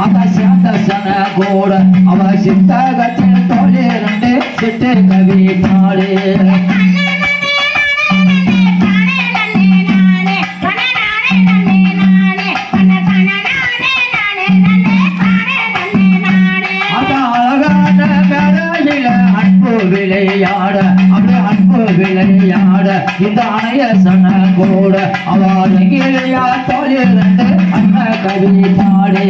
அந்த சேர்ந்த சன கூட அவ சித்தகத்தில் தோழி ரெண்டு சிட்டு கவி பாடு விளையாட அப்படியே அன்பு விளையாட இந்த அணைய சன கூட அவகிலையா தோழி ரெண்டு அண்ண கவி பாடு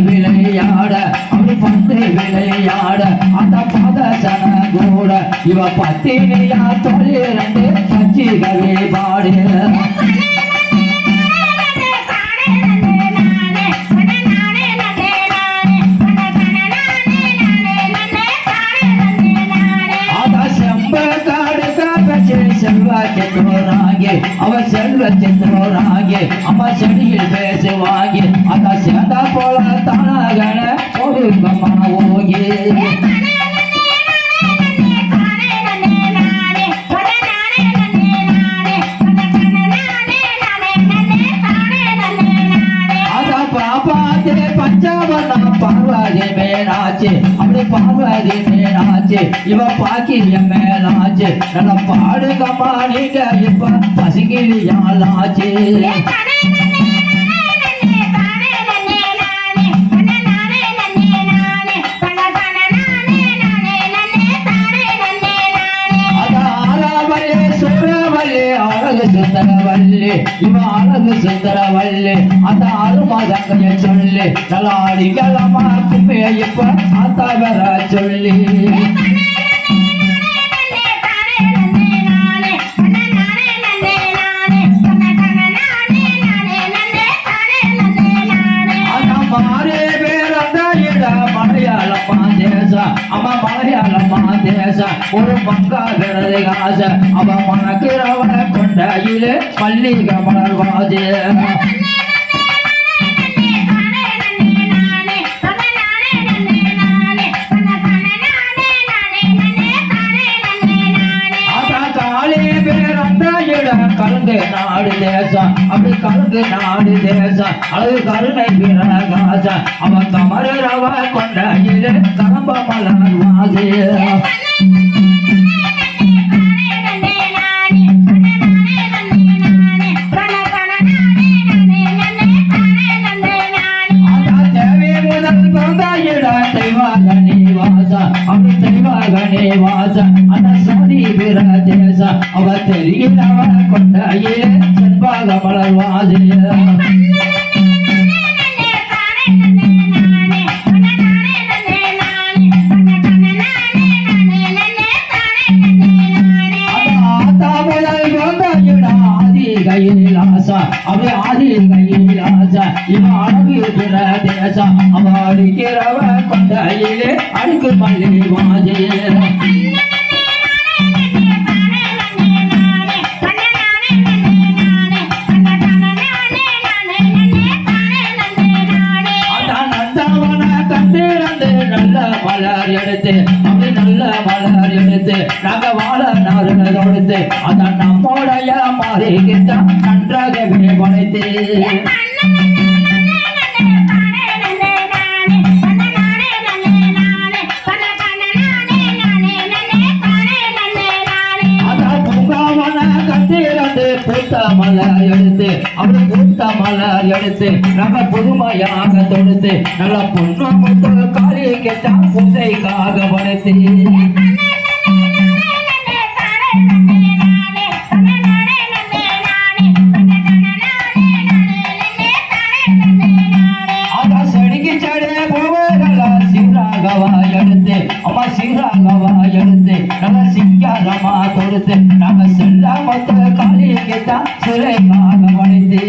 விளையாட அப்படி பந்து விளையாட அந்த பாத சன கூட இவ பத்தினியா தோழி ரெண்டு பச்சி கவி பாடு செல்வச்சென்றோராகி அவ செல்வச்சென்றோராகி அம்மா செடியில் பேசுவாங்கி அந்த சேர்ந்தா போல தானாகன ஒழுங்கம்மா ஓகே பார்வதி மேலாச்சு அப்படி பார்வதி மேலாச்சு இவ பாக்கிய மேலாச்சு நல்ல பாடுகம்மா நீங்க இப்ப பசிக்கிலியாலாச்சு சுந்தரவல்லி இவ அழகு சுந்தரவல்லி அந்த அருமதங்கைய சொல்லி நல்லா அடிகளமா குப்பைய இப்ப அத்த வர சொல்லி அம்மா மலையாளம்மா தேசம் ஒரு பங்கா விரது காச அவ மணக்கிறவன கொண்டையிலே மல்லிகை மலர்வாது கலந்து நாடு தேசம் அப்படி கலந்து நாடு தேசம் அது கருணை பிரகாசம் அவன் கமரவ கொண்டையிலே கலம்ப மலர்வாது அந்த சதி பிரதேச அவ தெரிகிறவ கொண்டையே செல்வாக மலர்வாது அப்படி ஆதி கையிலாச இவ அழகு பிரதேச அவ அடிக்கிறவ கொண்டையிலே அடிக்கு மல்லி வாஜே மலர் எடுத்து அப்படி நல்ல மலர் எடுத்து நாங்க வாழ நாடு தொடுத்து அதான் நம்மோடைய மாறிக்கிட்ட நன்றாகவே படைத்து பூத்த மலர் எடுத்து அப்படி பூத்த மலர் எடுத்து நம்ம புதுமையாக தொடுத்து நல்ல பொண்ணு முத்து காலி கேட்டா பூசைக்காக படைத்து அம்மா சீராகவா எடுத்து நல்ல சிங்காரமா தொடுத்து நாங்க செல்லாமத்த காலி கேட்டா சிறைக்காக படைத்து